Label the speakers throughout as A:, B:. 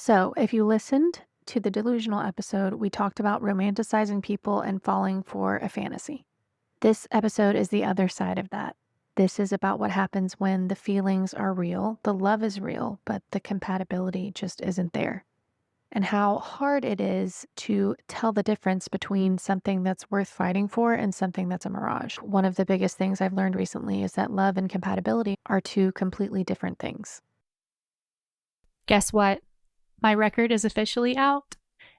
A: So, if you listened to the delusional episode, we talked about romanticizing people and falling for a fantasy. This episode is the other side of that. This is about what happens when the feelings are real, the love is real, but the compatibility just isn't there. And how hard it is to tell the difference between something that's worth fighting for and something that's a mirage. One of the biggest things I've learned recently is that love and compatibility are two completely different things. Guess what? My record is officially out.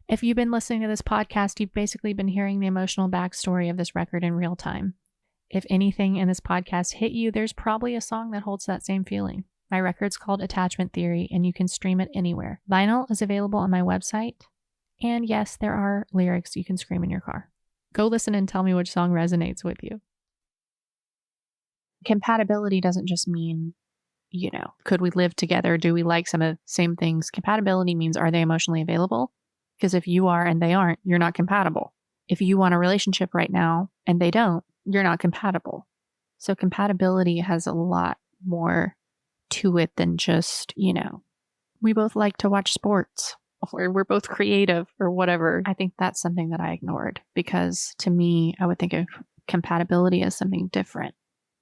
A: If you've been listening to this podcast, you've basically been hearing the emotional backstory of this record in real time. If anything in this podcast hit you, there's probably a song that holds that same feeling. My record's called Attachment Theory, and you can stream it anywhere. Vinyl is available on my website. And yes, there are lyrics you can scream in your car. Go listen and tell me which song resonates with you. Compatibility doesn't just mean, could we live together? Do we like some of the same things? Compatibility means, are they emotionally available? Because if you are and they aren't, you're not compatible. If you want a relationship right now and they don't, you're not compatible. So compatibility has a lot more to it than just, we both like to watch sports or we're both creative or whatever. I think that's something that I ignored because to me, I would think of compatibility as something different.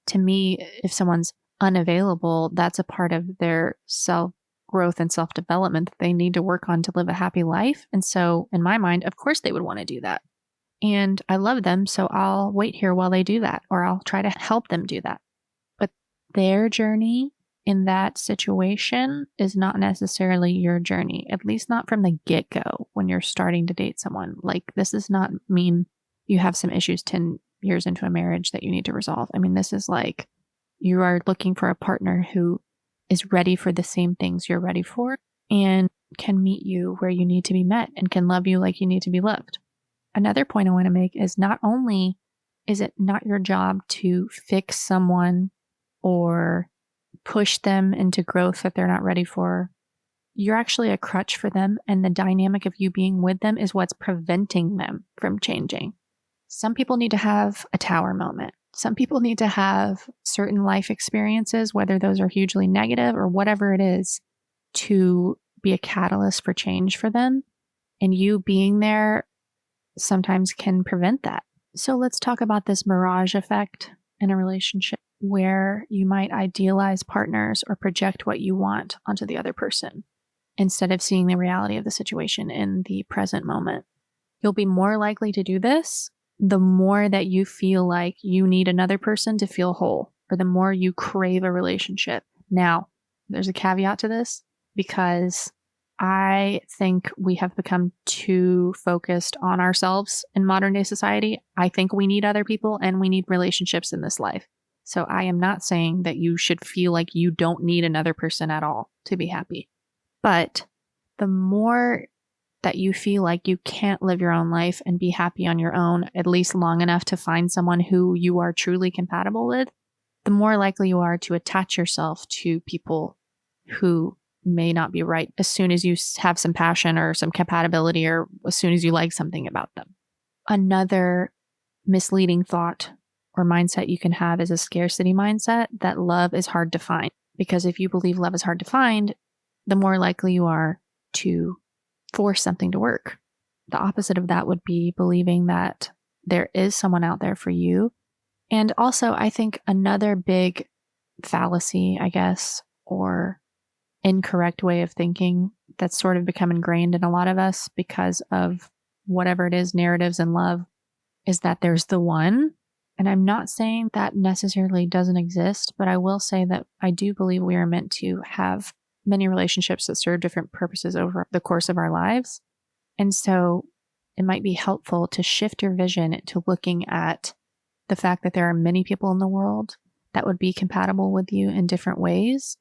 A: To me, if someone's unavailable, that's a part of their self-growth and self-development that they need to work on to live a happy life. And so in my mind, of course they would want to do that. And I love them, so I'll wait here while they do that, or I'll try to help them do that. But their journey in that situation is not necessarily your journey, at least not from the get-go when you're starting to date someone. Like, this does not mean you have some issues 10 years into a marriage that you need to resolve. I mean, this is like you are looking for a partner who is ready for the same things you're ready for and can meet you where you need to be met and can love you like you need to be loved. Another point I want to make is not only is it not your job to fix someone or push them into growth that they're not ready for, you're actually a crutch for them, and the dynamic of you being with them is what's preventing them from changing. Some people need to have a tower moment. Some people need to have certain life experiences, whether those are hugely negative or whatever it is, to be a catalyst for change for them. And you being there sometimes can prevent that. So let's talk about this mirage effect in a relationship where you might idealize partners or project what you want onto the other person instead of seeing the reality of the situation in the present moment. You'll be more likely to do this the more that you feel like you need another person to feel whole, or the more you crave a relationship. Now, there's a caveat to this because I think we have become too focused on ourselves in modern day society. I think we need other people and we need relationships in this life. So I am not saying that you should feel like you don't need another person at all to be happy. But the more that you feel like you can't live your own life and be happy on your own, at least long enough to find someone who you are truly compatible with, the more likely you are to attach yourself to people who may not be right as soon as you have some passion or some compatibility or as soon as you like something about them. Another misleading thought or mindset you can have is a scarcity mindset that love is hard to find. Because if you believe love is hard to find, the more likely you are to force something to work. The opposite of that would be believing that there is someone out there for you. And also, I think another big fallacy, I guess, or incorrect way of thinking that's sort of become ingrained in a lot of us because of whatever it is, narratives in love, is that there's the one. And I'm not saying that necessarily doesn't exist, but I will say that I do believe we are meant to have many relationships that serve different purposes over the course of our lives. And so it might be helpful to shift your vision to looking at the fact that there are many people in the world that would be compatible with you in different ways.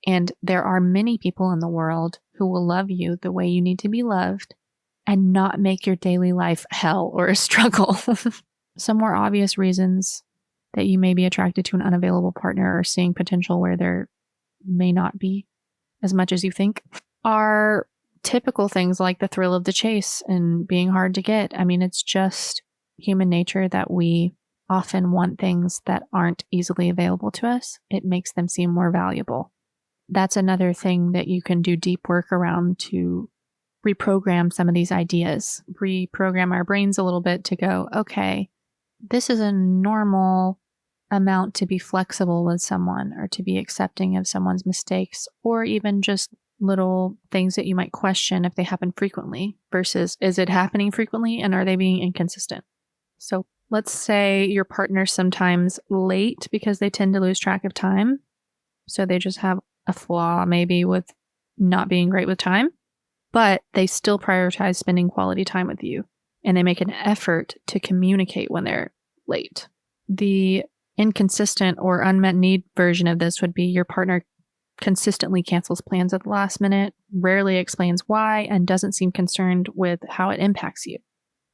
A: And there are many people in the world who will love you the way you need to be loved and not make your daily life hell or a struggle. Some more obvious reasons that you may be attracted to an unavailable partner or seeing potential where there may not be as much as you think are typical things like the thrill of the chase and being hard to get. I mean, it's just human nature that we often want things that aren't easily available to us. It makes them seem more valuable. that's another thing that you can do deep work around to reprogram some of these ideas, reprogram our brains a little bit to go, okay, this is a normal amount to be flexible with someone or to be accepting of someone's mistakes, or even just little things that you might question if they happen frequently versus is it happening frequently and are they being inconsistent? So let's say your partner's sometimes late because they tend to lose track of time. So they just have a flaw maybe with not being great with time, but they still prioritize spending quality time with you and they make an effort to communicate when they're late. The inconsistent or unmet need version of this would be your partner consistently cancels plans at the last minute, rarely explains why, and doesn't seem concerned with how it impacts you.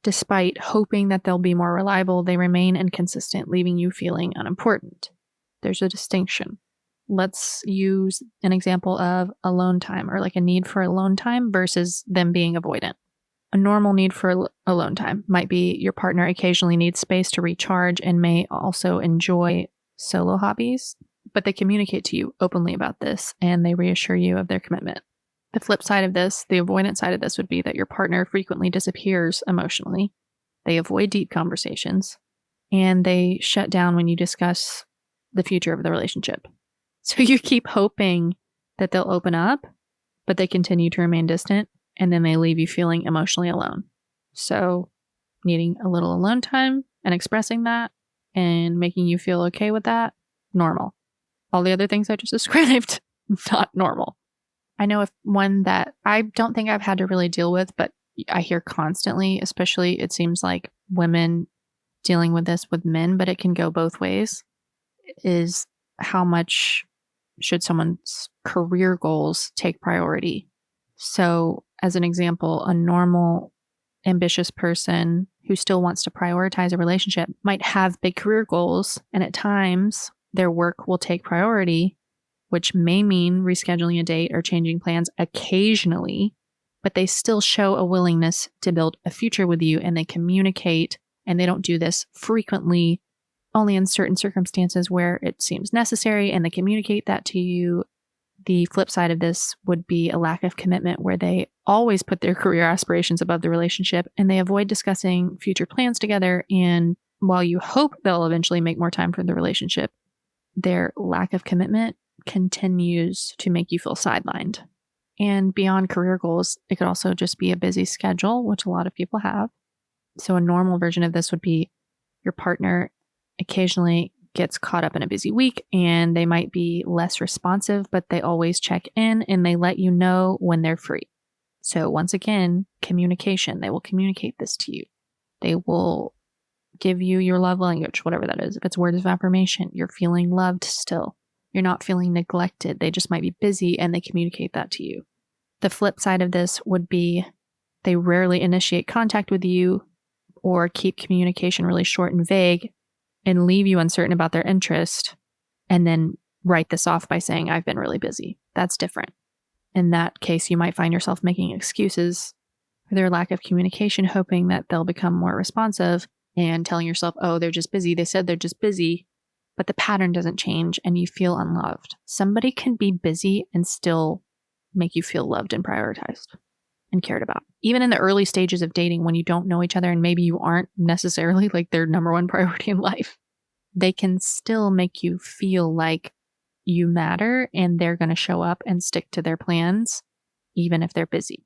A: Despite hoping that they'll be more reliable, they remain inconsistent, leaving you feeling unimportant. There's a distinction. Let's use an example of alone time or like a need for alone time versus them being avoidant. A normal need for alone time might be your partner occasionally needs space to recharge and may also enjoy solo hobbies, but they communicate to you openly about this and they reassure you of their commitment. The flip side of this, the avoidant side of this would be that your partner frequently disappears emotionally. They avoid deep conversations and they shut down when you discuss the future of the relationship. So you keep hoping that they'll open up, but they continue to remain distant and then they leave you feeling emotionally alone. So needing a little alone time and expressing that and making you feel okay with that, normal. All the other things I just described, not normal. I know if one that I don't think I've had to really deal with, but I hear constantly, especially it seems like women dealing with this with men, but it can go both ways, is how much should someone's career goals take priority? So as an example, a normal, ambitious person who still wants to prioritize a relationship might have big career goals, and at times their work will take priority, which may mean rescheduling a date or changing plans occasionally, but they still show a willingness to build a future with you and they communicate, and they don't do this frequently, only in certain circumstances where it seems necessary, and they communicate that to you. The flip side of this would be a lack of commitment where they always put their career aspirations above the relationship and they avoid discussing future plans together. And while you hope they'll eventually make more time for the relationship, their lack of commitment continues to make you feel sidelined. And beyond career goals, it could also just be a busy schedule, which a lot of people have. So a normal version of this would be your partner occasionally gets caught up in a busy week and they might be less responsive, but they always check in and they let you know when they're free. So once again, communication, they will communicate this to you. They will give you your love language, whatever that is. If it's words of affirmation, you're feeling loved still. You're not feeling neglected. They just might be busy and they communicate that to you. The flip side of this would be they rarely initiate contact with you or keep communication really short and vague and leave you uncertain about their interest and then write this off by saying, I've been really busy. That's different. In that case, you might find yourself making excuses for their lack of communication, hoping that they'll become more responsive and telling yourself, oh, they're just busy. They said they're just busy, but the pattern doesn't change and you feel unloved. Somebody can be busy and still make you feel loved and prioritized and cared about. Even in the early stages of dating, when you don't know each other and maybe you aren't necessarily like their number one priority in life, they can still make you feel like you matter and they're going to show up and stick to their plans, even if they're busy.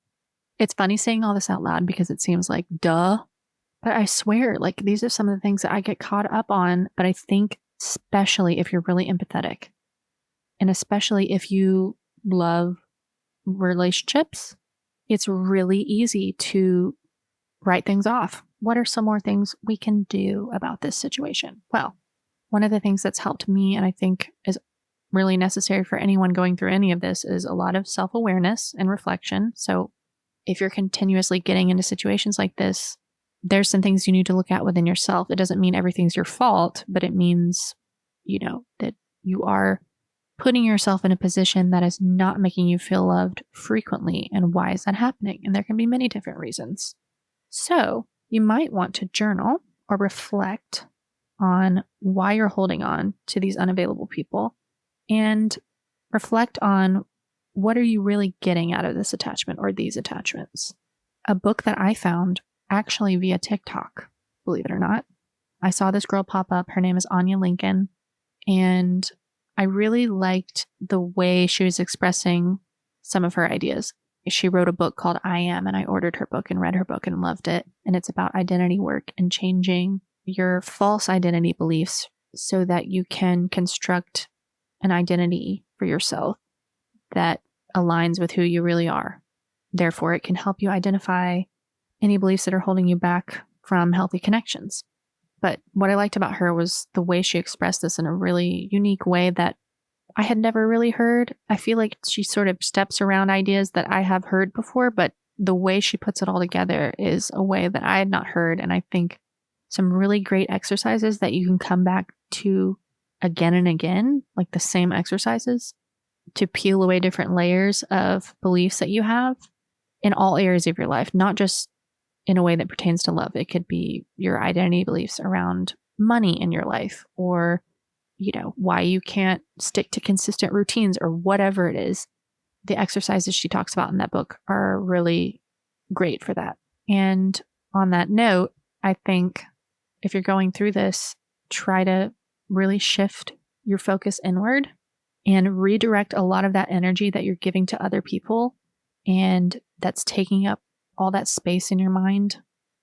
A: It's funny saying all this out loud because it seems like duh, but I swear, like these are some of the things that I get caught up on. But I think especially if you're really empathetic and especially if you love relationships, it's really easy to write things off. What are some more things we can do about this situation? Well, one of the things that's helped me and I think is really necessary for anyone going through any of this is a lot of self-awareness and reflection. So if you're continuously getting into situations like this, there's some things you need to look at within yourself. It doesn't mean everything's your fault, but it means, that you are putting yourself in a position that is not making you feel loved frequently. And why is that happening? And there can be many different reasons. So you might want to journal or reflect on why you're holding on to these unavailable people and reflect on what are you really getting out of this attachment or these attachments. A book that I found actually via TikTok, believe it or not. I saw this girl pop up. Her name is Anya Lincoln. And I really liked the way she was expressing some of her ideas. She wrote a book called I Am, and I ordered her book and read her book and loved it. And it's about identity work and changing your false identity beliefs so that you can construct an identity for yourself that aligns with who you really are. Therefore, it can help you identify any beliefs that are holding you back from healthy connections. But what I liked about her was the way she expressed this in a really unique way that I had never really heard. I feel like she sort of steps around ideas that I have heard before, but the way she puts it all together is a way that I had not heard. And I think some really great exercises that you can come back to again and again, like the same exercises, to peel away different layers of beliefs that you have in all areas of your life, not just in a way that pertains to love. It could be your identity beliefs around money in your life, or why you can't stick to consistent routines, or whatever it is. The exercises she talks about in that book are really great for that. And on that note, I think if you're going through this, try to really shift your focus inward and redirect a lot of that energy that you're giving to other people and that's taking up all that space in your mind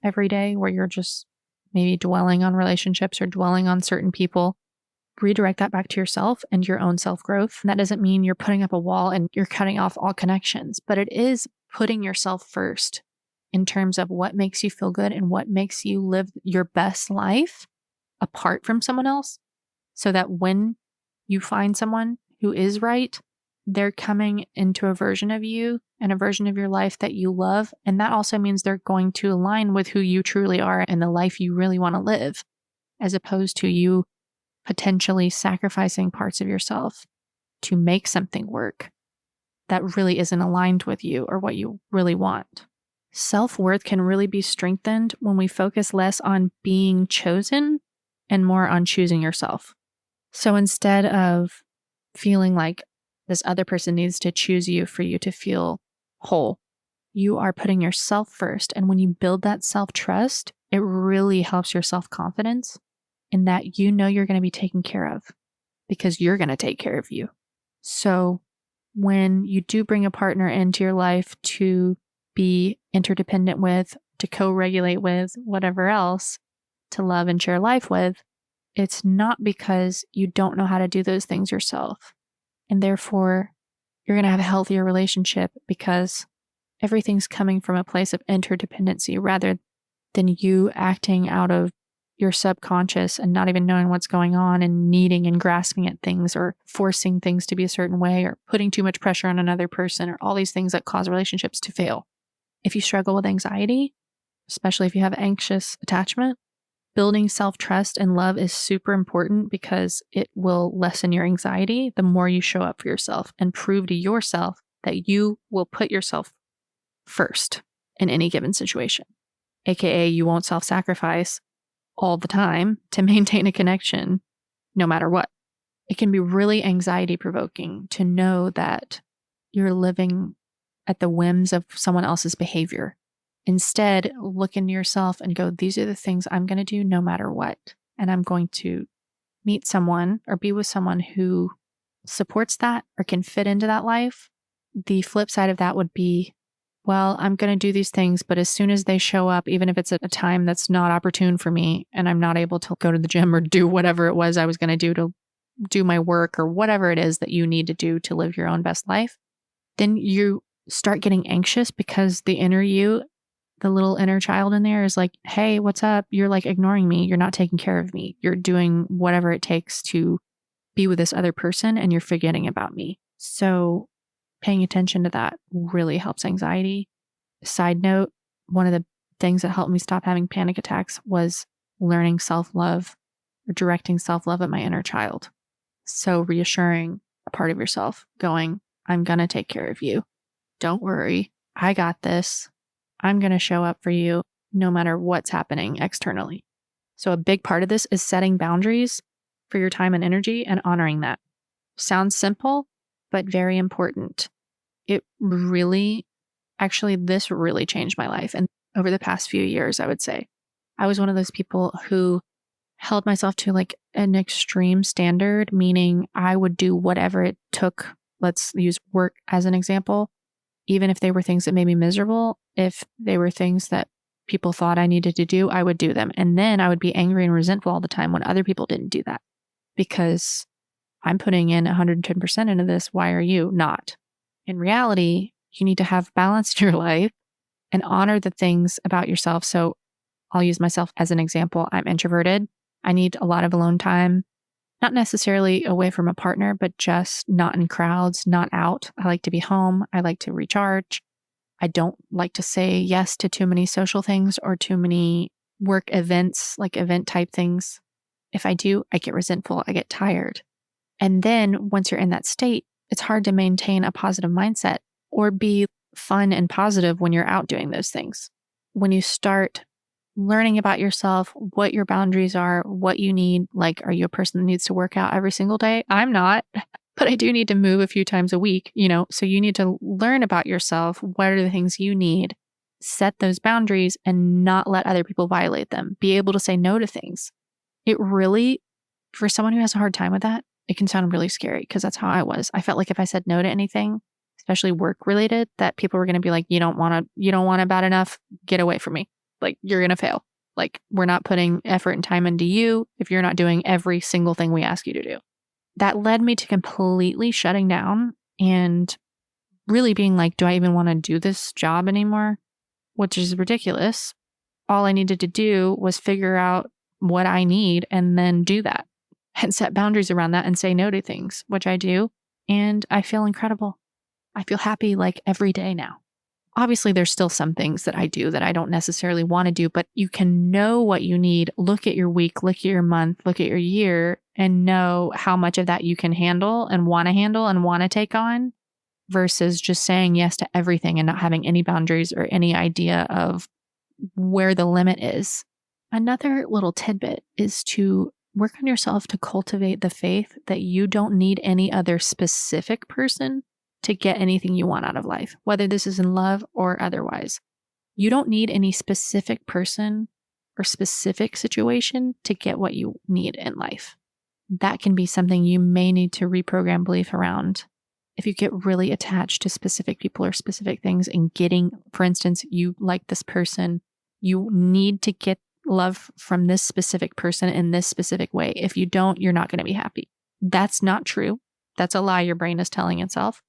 A: every day, where you're just maybe dwelling on relationships or dwelling on certain people. Redirect that back to yourself and your own self-growth. And that doesn't mean you're putting up a wall and you're cutting off all connections, but it is putting yourself first in terms of what makes you feel good and what makes you live your best life apart from someone else, so that when you find someone who is right, they're coming into a version of you and a version of your life that you love. And that also means they're going to align with who you truly are and the life you really want to live, as opposed to you potentially sacrificing parts of yourself to make something work that really isn't aligned with you or what you really want. Self-worth can really be strengthened when we focus less on being chosen and more on choosing yourself. So instead of feeling like this other person needs to choose you for you to feel whole, you are putting yourself first. And when you build that self-trust, it really helps your self-confidence in that you're going to be taken care of because you're going to take care of you. So when you do bring a partner into your life to be interdependent with, to co-regulate with, whatever else, to love and share life with, it's not because you don't know how to do those things yourself. And therefore, you're going to have a healthier relationship because everything's coming from a place of interdependency rather than you acting out of your subconscious and not even knowing what's going on and needing and grasping at things or forcing things to be a certain way or putting too much pressure on another person or all these things that cause relationships to fail. If you struggle with anxiety, especially if you have anxious attachment, building self-trust and love is super important because it will lessen your anxiety the more you show up for yourself and prove to yourself that you will put yourself first in any given situation. AKA, you won't self-sacrifice all the time to maintain a connection, no matter what. It can be really anxiety provoking to know that you're living at the whims of someone else's behavior. Instead, look into yourself and go, these are the things I'm going to do no matter what. And I'm going to meet someone or be with someone who supports that or can fit into that life. The flip side of that would be, well, I'm going to do these things, but as soon as they show up, even if it's at a time that's not opportune for me and I'm not able to go to the gym or do whatever it was I was going to do my work or whatever it is that you need to do to live your own best life, then you start getting anxious because the inner you, the little inner child in there is like, hey, what's up? You're like ignoring me. You're not taking care of me. You're doing whatever it takes to be with this other person and you're forgetting about me. So paying attention to that really helps anxiety. Side note, one of the things that helped me stop having panic attacks was learning self-love or directing self-love at my inner child. So reassuring a part of yourself, going, I'm going to take care of you. Don't worry. I got this. I'm going to show up for you no matter what's happening externally. So a big part of this is setting boundaries for your time and energy and honoring that. Sounds simple, but very important. It really, actually, this really changed my life. And over the past few years, I would say, I was one of those people who held myself to like an extreme standard, meaning I would do whatever it took. Let's use work as an example. Even if they were things that made me miserable, if they were things that people thought I needed to do, I would do them. And then I would be angry and resentful all the time when other people didn't do that because I'm putting in 110% into this. Why are you not? In reality, you need to have balance in your life and honor the things about yourself. So I'll use myself as an example. I'm introverted. I need a lot of alone time, not necessarily away from a partner, but just not in crowds, not out. I like to be home. I like to recharge. I don't like to say yes to too many social things or too many work events, like event type things. If I do, I get resentful. I get tired. And then once you're in that state, it's hard to maintain a positive mindset or be fun and positive when you're out doing those things. When you start learning about yourself, what your boundaries are, what you need, like, are you a person that needs to work out every single day? I'm not, but I do need to move a few times a week, so you need to learn about yourself. What are the things you need? Set those boundaries and not let other people violate them. Be able to say no to things. It really, for someone who has a hard time with that, it can sound really scary because that's how I was. I felt like if I said no to anything, especially work related, that people were going to be like, you don't want it bad enough. Get away from me. Like, you're going to fail. Like, we're not putting effort and time into you if you're not doing every single thing we ask you to do. That led me to completely shutting down and really being like, do I even want to do this job anymore? Which is ridiculous. All I needed to do was figure out what I need and then do that and set boundaries around that and say no to things, which I do. And I feel incredible. I feel happy like every day now. Obviously, there's still some things that I do that I don't necessarily want to do, but you can know what you need. Look at your week, look at your month, look at your year, and know how much of that you can handle and want to take on versus just saying yes to everything and not having any boundaries or any idea of where the limit is. Another little tidbit is to work on yourself to cultivate the faith that you don't need any other specific person to get anything you want out of life, whether this is in love or otherwise. You don't need any specific person or specific situation to get what you need in life. That can be something you may need to reprogram belief around. If you get really attached to specific people or specific things and getting, for instance, you like this person, you need to get love from this specific person in this specific way. If you don't, you're not going to be happy. That's not true. That's a lie your brain is telling itself.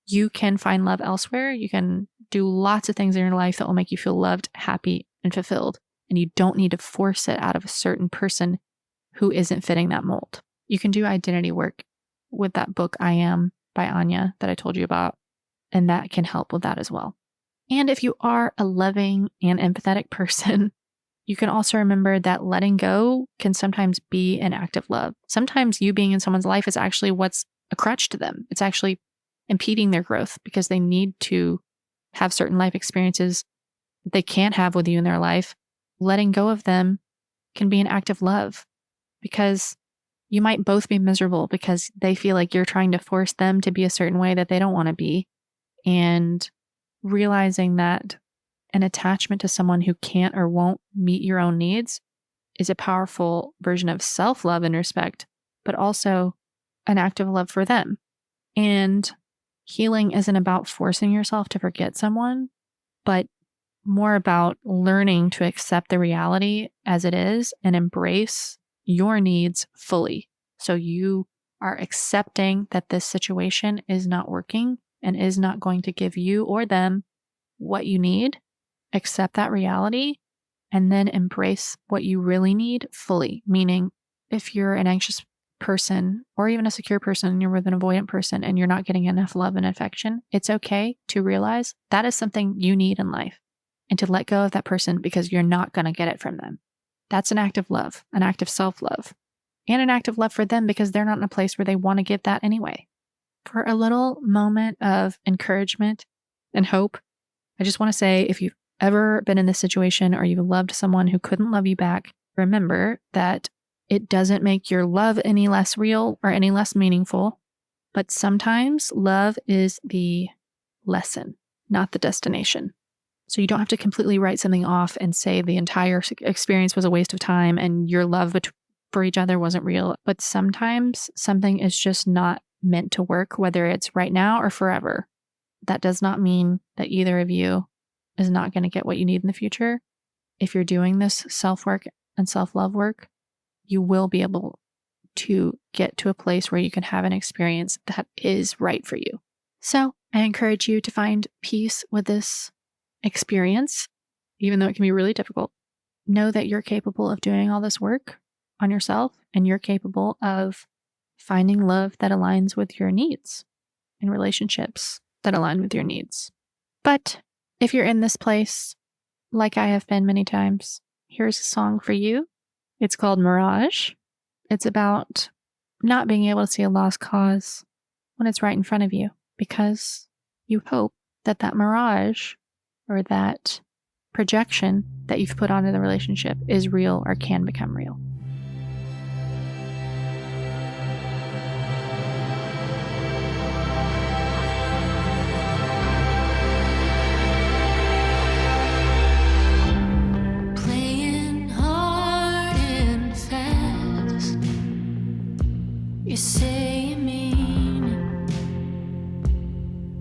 A: You can find love elsewhere. You can do lots of things in your life that will make you feel loved, happy, and fulfilled. And you don't need to force it out of a certain person who isn't fitting that mold. You can do identity work with that book, I Am by Anya that I told you about. And that can help with that as well. And if you are a loving and empathetic person, you can also remember that letting go can sometimes be an act of love. Sometimes you being in someone's life is actually what's a crutch to them. It's actually impeding their growth because they need to have certain life experiences that they can't have with you in their life. Letting go of them can be an act of love because you might both be miserable because they feel like you're trying to force them to be a certain way that they don't want to be. And realizing that an attachment to someone who can't or won't meet your own needs is a powerful version of self-love and respect, but also an act of love for them. And healing isn't about forcing yourself to forget someone, but more about learning to accept the reality as it is and embrace your needs fully. So you are accepting that this situation is not working and is not going to give you or them what you need. Accept that reality and then embrace what you really need fully. Meaning, if you're an anxious person or even a secure person and you're with an avoidant person and you're not getting enough love and affection, it's okay to realize that is something you need in life and to let go of that person because you're not going to get it from them. That's an act of love, an act of self-love, and an act of love for them because they're not in a place where they want to give that anyway. For a little moment of encouragement and hope, I just want to say, if you've ever been in this situation or you've loved someone who couldn't love you back, remember that it doesn't make your love any less real or any less meaningful, But sometimes love is the lesson, not the destination. So you don't have to completely write something off and say the entire experience was a waste of time and your love for each other wasn't real. But sometimes something is just not meant to work, whether it's right now or forever. That does not mean that either of you is not going to get what you need in the future. If you're doing this self-work and self-love work, you will be able to get to a place where you can have an experience that is right for you. So I encourage you to find peace with this experience, even though it can be really difficult. Know that you're capable of doing all this work on yourself, and you're capable of finding love that aligns with your needs and relationships that align with your needs. But if you're in this place, like I have been many times, here's a song for you. It's called Mirage. It's about not being able to see a lost cause when it's right in front of you, because you hope that that mirage or that projection that you've put onto the relationship is real or can become real.
B: You say you mean it,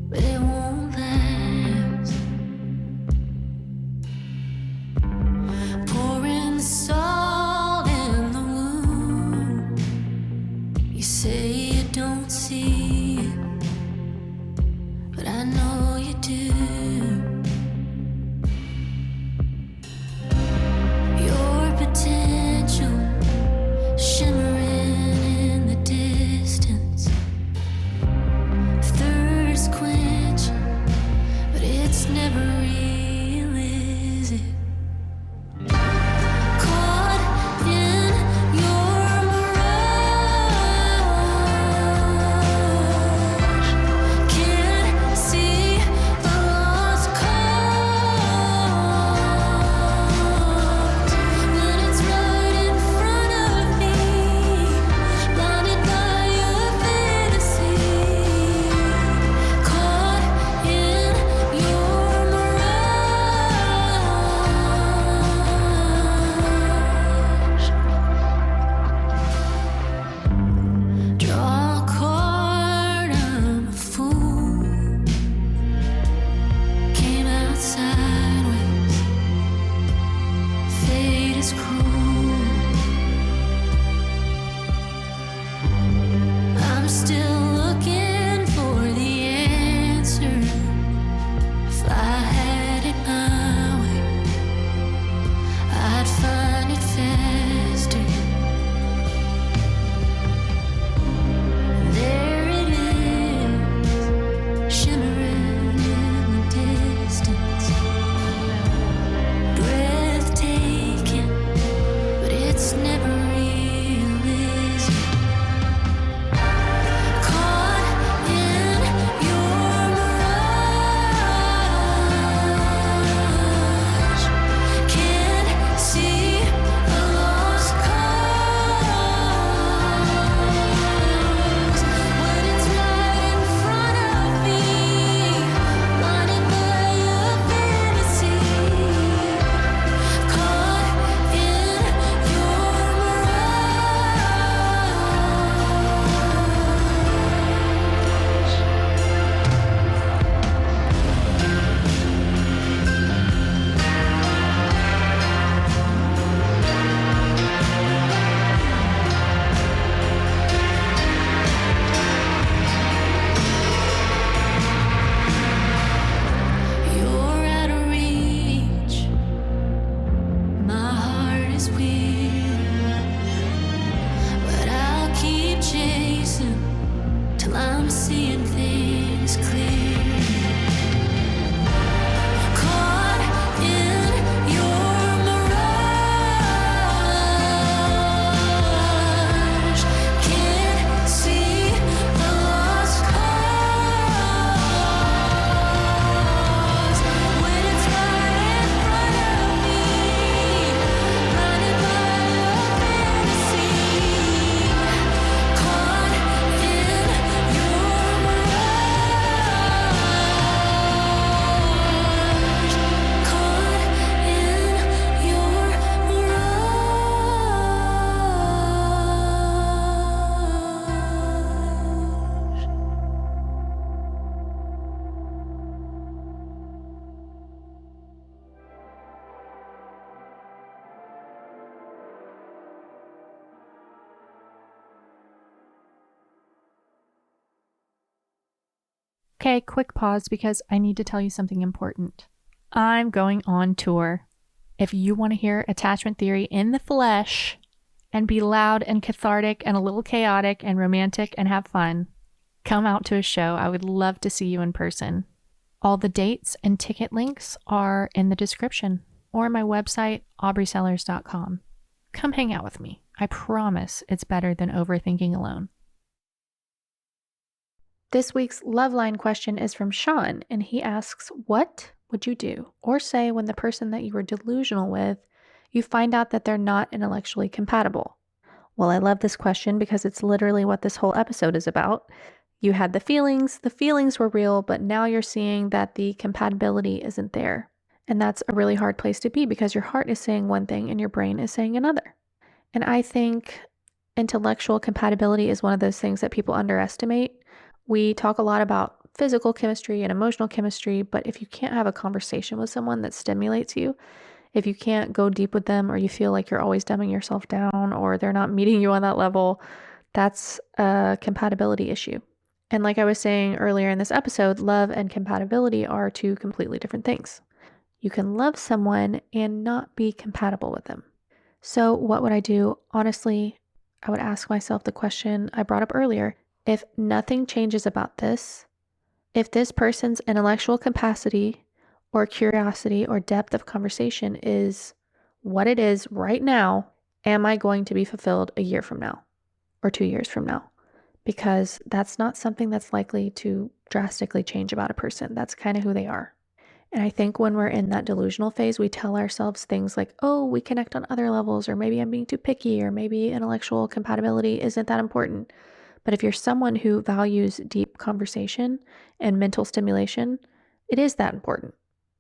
B: but it won't last. Pouring salt in
A: Okay, quick pause because I need to tell you something important. I'm going on tour. If you want to hear attachment theory in the flesh and be loud and cathartic and a little chaotic and romantic and have fun, come out to a show. I would love to see you in person. All the dates and ticket links are in the description or my website, aubresellers.com. Come hang out with me. I promise it's better than overthinking alone. This week's Loveline question is from Sean, and he asks, what would you do or say when the person that you were delusional with, you find out that they're not intellectually compatible? Well, I love this question because it's literally what this whole episode is about. You had the feelings were real, but now you're seeing that the compatibility isn't there. And that's a really hard place to be because your heart is saying one thing and your brain is saying another. And I think intellectual compatibility is one of those things that people underestimate. We talk a lot about physical chemistry and emotional chemistry, but if you can't have a conversation with someone that stimulates you, if you can't go deep with them, or you feel like you're always dumbing yourself down, or they're not meeting you on that level, that's a compatibility issue. And like I was saying earlier in this episode, love and compatibility are two completely different things. You can love someone and not be compatible with them. So what would I do? Honestly, I would ask myself the question I brought up earlier. If nothing changes about this, if this person's intellectual capacity or curiosity or depth of conversation is what it is right now, am I going to be fulfilled a year from now or 2 years from now? Because that's not something that's likely to drastically change about a person. That's kind of who they are. And I think when we're in that delusional phase, we tell ourselves things like, oh, we connect on other levels, or maybe I'm being too picky, or maybe intellectual compatibility isn't that important. But if you're someone who values deep conversation and mental stimulation, it is that important.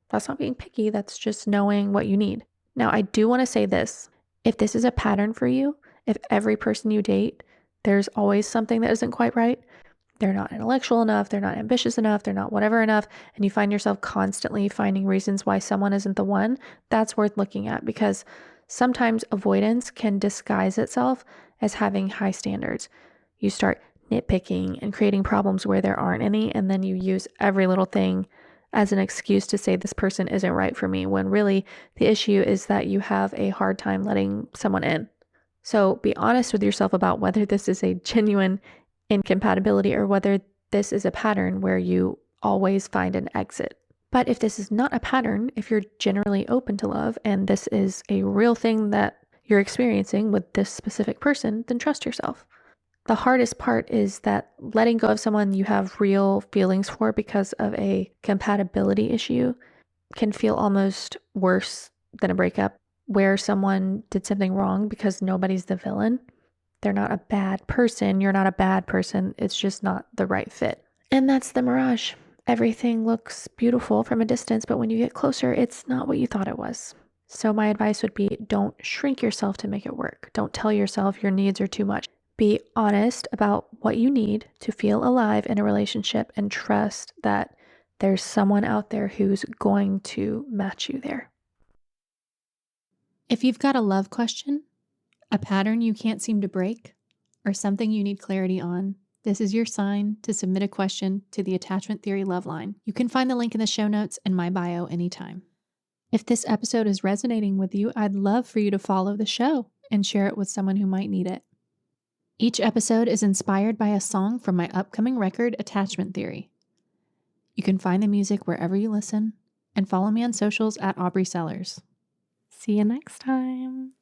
A: That's not being picky, that's just knowing what you need. Now, I do want to say this. If this is a pattern for you, if every person you date, there's always something that isn't quite right, they're not intellectual enough, they're not ambitious enough, they're not whatever enough, and you find yourself constantly finding reasons why someone isn't the one, that's worth looking at, because sometimes avoidance can disguise itself as having high standards. You start nitpicking and creating problems where there aren't any, and then you use every little thing as an excuse to say this person isn't right for me, when really the issue is that you have a hard time letting someone in. So be honest with yourself about whether this is a genuine incompatibility or whether this is a pattern where you always find an exit. But if this is not a pattern, if you're generally open to love and this is a real thing that you're experiencing with this specific person, then trust yourself. The hardest part is that letting go of someone you have real feelings for because of a compatibility issue can feel almost worse than a breakup, where someone did something wrong because nobody's the villain. They're not a bad person. You're not a bad person. It's just not the right fit. And that's the Mirage. Everything looks beautiful from a distance, but when you get closer, it's not what you thought it was. So my advice would be, don't shrink yourself to make it work. Don't tell yourself your needs are too much. Be honest about what you need to feel alive in a relationship and trust that there's someone out there who's going to match you there. If you've got a love question, a pattern you can't seem to break, or something you need clarity on, this is your sign to submit a question to the Attachment Theory Loveline. You can find the link in the show notes and my bio anytime. If this episode is resonating with you, I'd love for you to follow the show and share it with someone who might need it. Each episode is inspired by a song from my upcoming record, Attachment Theory. You can find the music wherever you listen, and follow me on socials at Aubrie Sellers. See you next time.